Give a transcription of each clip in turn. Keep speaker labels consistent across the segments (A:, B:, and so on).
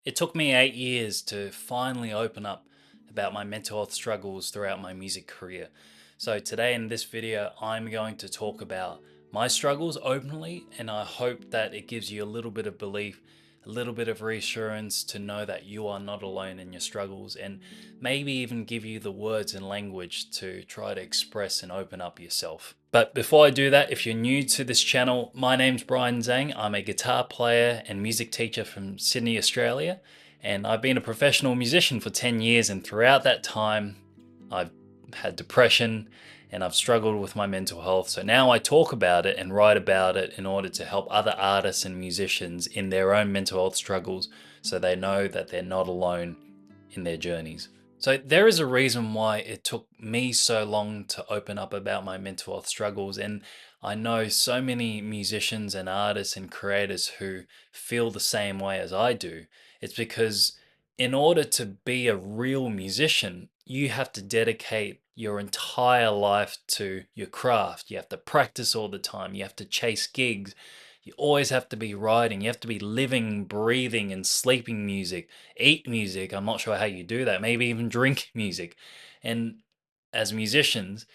A: It took me 8 years to finally open up about my mental health struggles throughout my music career. So, today in this video, I'm going to talk about my struggles openly, and I hope that it gives you a little bit of belief, a little bit of reassurance to know that you are not alone in your struggles, and maybe even give you the words and language to try to express and open up yourself. But before I do that, if you're new to this channel, my name's Brian Zhang. I'm a guitar player and music teacher from Sydney, Australia, and I've been a professional musician for 10 years. And throughout that time, I've had depression and I've struggled with my mental health. So now I talk about it and write about it in order to help other artists and musicians in their own mental health struggles so they know that they're not alone in their journeys. So there is a reason why it took me so long to open up about my mental health struggles. And I know so many musicians and artists and creators who feel the same way as I do. It's because in order to be a real musician, you have to dedicate your entire life to your craft. You have to practice all the time. You have to chase gigs. You always have to be writing. You have to be living, breathing, and sleeping music, eat music. I'm not sure how you do that. Maybe even drink music. And as musicians,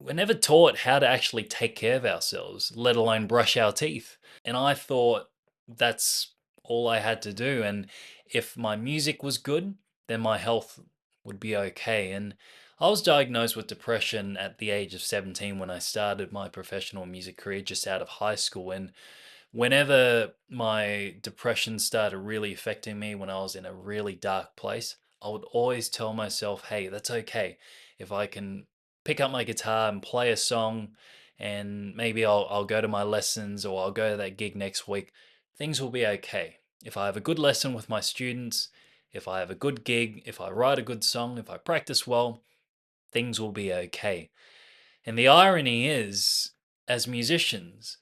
A: we're never taught how to actually take care of ourselves, let alone brush our teeth. And I thought that's all I had to do. And if my music was good, then my health would be okay. And I was diagnosed with depression at the age of 17 when I started my professional music career just out of high school. And whenever my depression started really affecting me, when I was in a really dark place, I would always tell myself, hey, that's okay. If I can pick up my guitar and play a song, and maybe I'll go to my lessons or I'll go to that gig next week, things will be okay. If I have a good lesson with my students, if I have a good gig, if I write a good song, if I practice well, things will be okay. And the irony is, as musicians,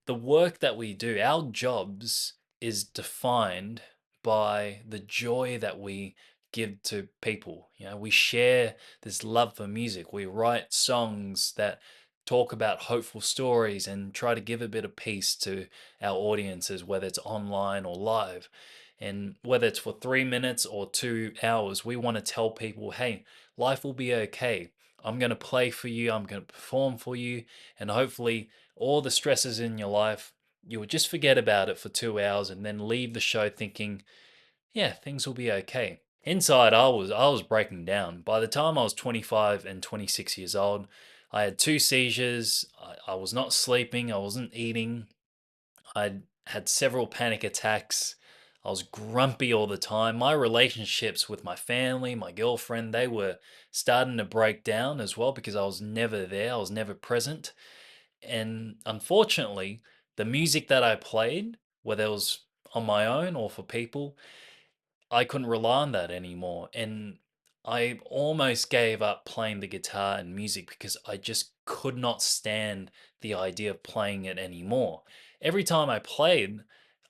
A: the work that we do, our jobs, is defined by the joy that we give to people. You know, we share this love for music. We write songs that talk about hopeful stories and try to give a bit of peace to our audiences, whether it's online or live. And whether it's for 3 minutes or 2 hours, we want to tell people, hey, life will be okay. I'm going to play for you, I'm going to perform for you, and hopefully all the stresses in your life, you would just forget about it for 2 hours and then leave the show thinking, yeah, things will be okay. Inside, I was breaking down. By the time I was 25 and 26 years old, I had two seizures. I was not sleeping. I wasn't eating. I'd had several panic attacks. I was grumpy all the time. My relationships with my family, my girlfriend, they were starting to break down as well because I was never there. I was never present. And unfortunately, the music that I played, whether it was on my own or for people, I couldn't rely on that anymore. And I almost gave up playing the guitar and music because I just could not stand the idea of playing it anymore. Every time I played,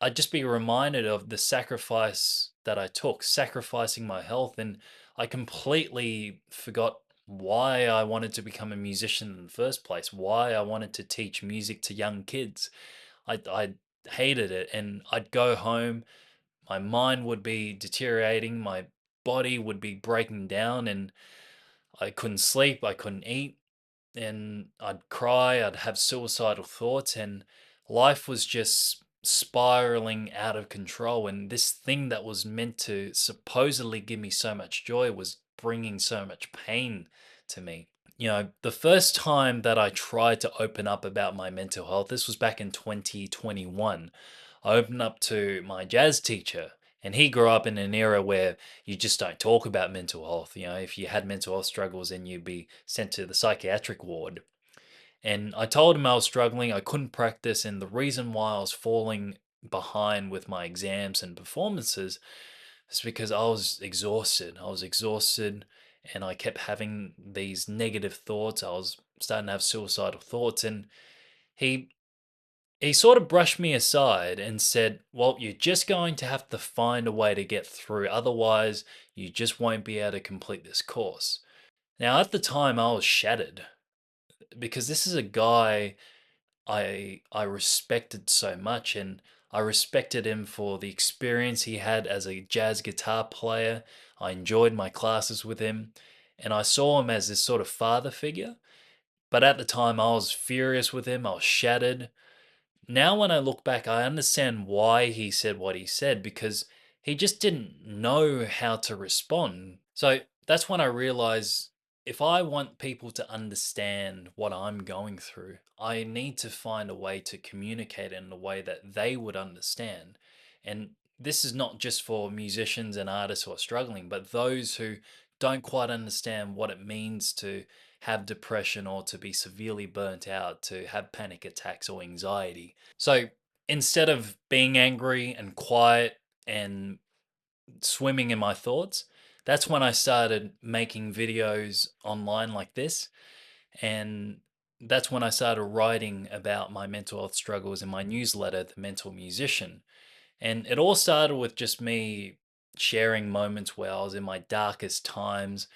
A: I'd just be reminded of the sacrifice that I took, sacrificing my health. And I completely forgot why I wanted to become a musician in the first place, why I wanted to teach music to young kids. I hated it. And I'd go home, my mind would be deteriorating, my body would be breaking down, and I couldn't sleep, I couldn't eat, and I'd cry, I'd have suicidal thoughts, and life was just spiraling out of control. And this thing that was meant to supposedly give me so much joy was bringing so much pain to me. You know, the first time that I tried to open up about my mental health, this was back in 2021. I opened up to my jazz teacher, and he grew up in an era where you just don't talk about mental health. You know, if you had mental health struggles, then you'd be sent to the psychiatric ward. And I told him I was struggling, I couldn't practice, and the reason why I was falling behind with my exams and performances is because I was exhausted. I was exhausted and I kept having these negative thoughts. I was starting to have suicidal thoughts, and he he sort of brushed me aside and said, "Well, you're just going to have to find a way to get through. Otherwise, you just won't be able to complete this course." Now, at the time, I was shattered because this is a guy I respected so much, and I respected him for the experience he had as a jazz guitar player. I enjoyed my classes with him, and I saw him as this sort of father figure. But at the time, I was furious with him, I was shattered. Now, when I look back, I understand why he said what he said because he just didn't know how to respond. So that's when I realized if I want people to understand what I'm going through, I need to find a way to communicate in a way that they would understand. And this is not just for musicians and artists who are struggling, but those who don't quite understand what it means to have depression or to be severely burnt out, to have panic attacks or anxiety. So instead of being angry and quiet and swimming in my thoughts, that's when I started making videos online like this. And that's when I started writing about my mental health struggles in my newsletter, The Mental Musician. And it all started with just me sharing moments where I was in my darkest times,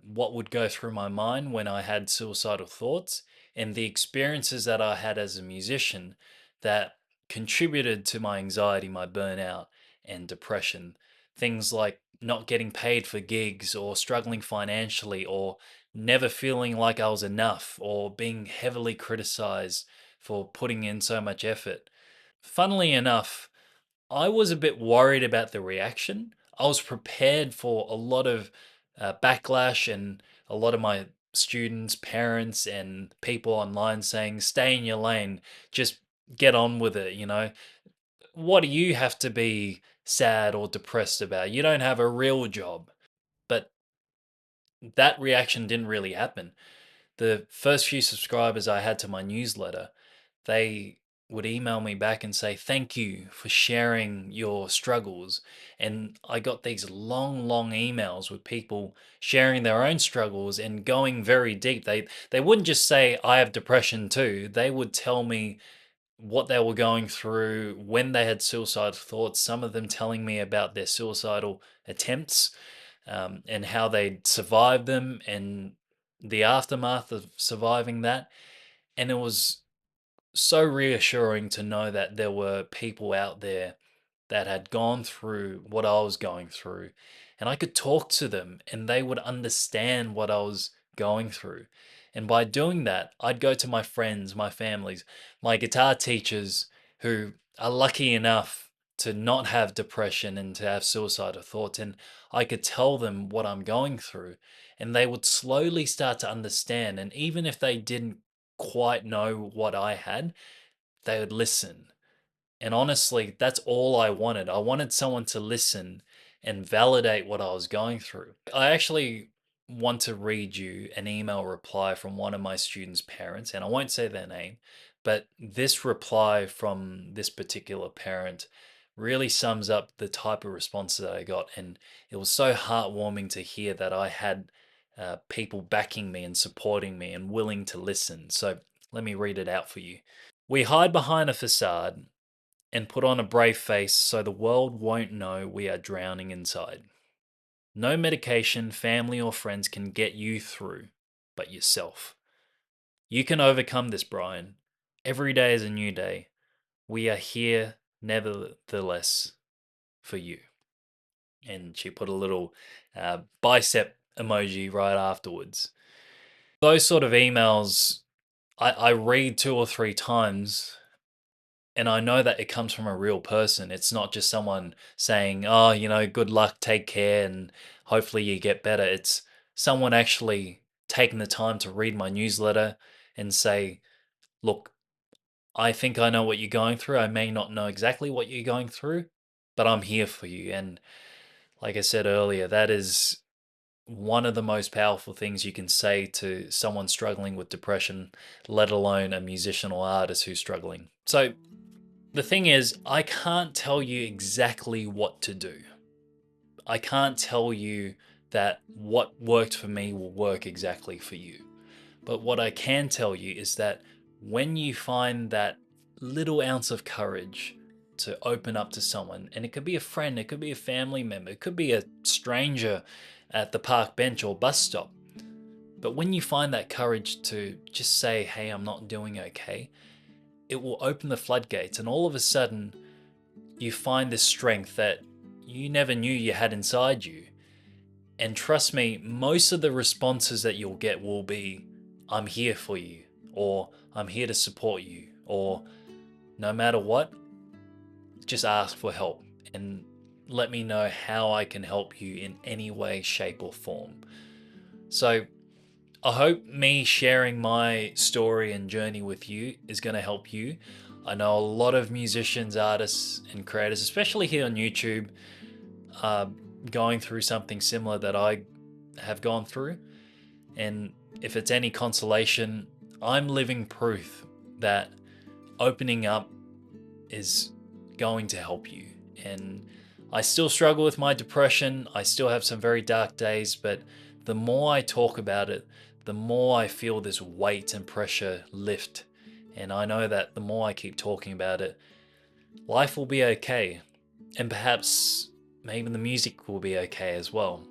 A: what would go through my mind when I had suicidal thoughts, and the experiences that I had as a musician that contributed to my anxiety, my burnout, and depression. Things like not getting paid for gigs, or struggling financially, or never feeling like I was enough, or being heavily criticized for putting in so much effort. Funnily enough, I was a bit worried about the reaction. I was prepared for a lot of backlash and a lot of my students, parents, and people online saying, stay in your lane, just get on with it. What do you have to be sad or depressed about? You don't have a real job. But that reaction didn't really happen. The first few subscribers I had to my newsletter, they would email me back and say, thank you for sharing your struggles. And I got these long, long emails with people sharing their own struggles and going very deep. They wouldn't just say, I have depression too. They would tell me what they were going through, when they had suicidal thoughts, some of them telling me about their suicidal attempts, and how they survived them and the aftermath of surviving that. And it was so reassuring to know that there were people out there that had gone through what I was going through, and I could talk to them and they would understand what I was going through. And by doing that, I'd go to my friends, my families, my guitar teachers who are lucky enough to not have depression and to have suicidal thoughts, and I could tell them what I'm going through, and they would slowly start to understand. And even if they didn't quite know what I had, they would listen. And honestly, that's all I wanted. I wanted someone to listen and validate what I was going through. I actually want to read you an email reply from one of my students' parents, and I won't say their name, but this reply from this particular parent really sums up the type of response that I got. And it was so heartwarming to hear that I had people backing me and supporting me and willing to listen. So let me read it out for you. We hide behind a facade and put on a brave face so the world won't know we are drowning inside. No medication, family, or friends can get you through but yourself. You can overcome this, Brian. Every day is a new day. We are here, nevertheless, for you. And she put a little bicep emoji right afterwards. Those sort of emails I read 2 or 3 times, and I know that it comes from a real person. It's not just someone saying, oh, good luck, take care, and hopefully you get better. It's someone actually taking the time to read my newsletter and say, look, I think I know what you're going through. I may not know exactly what you're going through, but I'm here for you. And like I said earlier, that is one of the most powerful things you can say to someone struggling with depression, let alone a musician or artist who's struggling. So the thing is, I can't tell you exactly what to do. I can't tell you that what worked for me will work exactly for you. But what I can tell you is that when you find that little ounce of courage to open up to someone, and it could be a friend, it could be a family member, it could be a stranger at the park bench or bus stop. But when you find that courage to just say, hey, I'm not doing okay, it will open the floodgates, and all of a sudden you find this strength that you never knew you had inside you. And trust me, most of the responses that you'll get will be, I'm here for you, or I'm here to support you, or no matter what, just ask for help and let me know how I can help you in any way, shape, or form. So I hope me sharing my story and journey with you is going to help you. I know a lot of musicians, artists, and creators, especially here on YouTube, are going through something similar that I have gone through. And if it's any consolation, I'm living proof that opening up is going to help you. And I still struggle with my depression. I still have some very dark days, but the more I talk about it, the more I feel this weight and pressure lift. And I know that the more I keep talking about it, life will be okay. And perhaps maybe the music will be okay as well.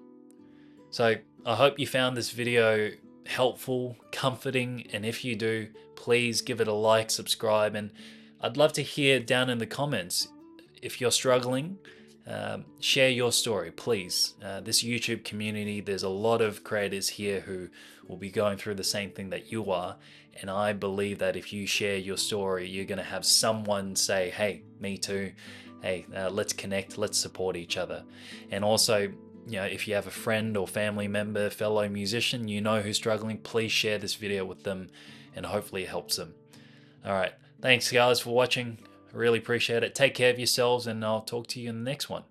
A: So I hope you found this video helpful, comforting, and if you do, please give it a like, subscribe, and I'd love to hear down in the comments if you're struggling. Share your story, please. This YouTube community, there's a lot of creators here who will be going through the same thing that you are, and I believe that if you share your story, you're going to have someone say, hey, me too. Hey, let's connect, let's support each other. And also, if you have a friend or family member, fellow musician, who's struggling, please share this video with them and hopefully it helps them. All right. Thanks guys for watching. I really appreciate it. Take care of yourselves and I'll talk to you in the next one.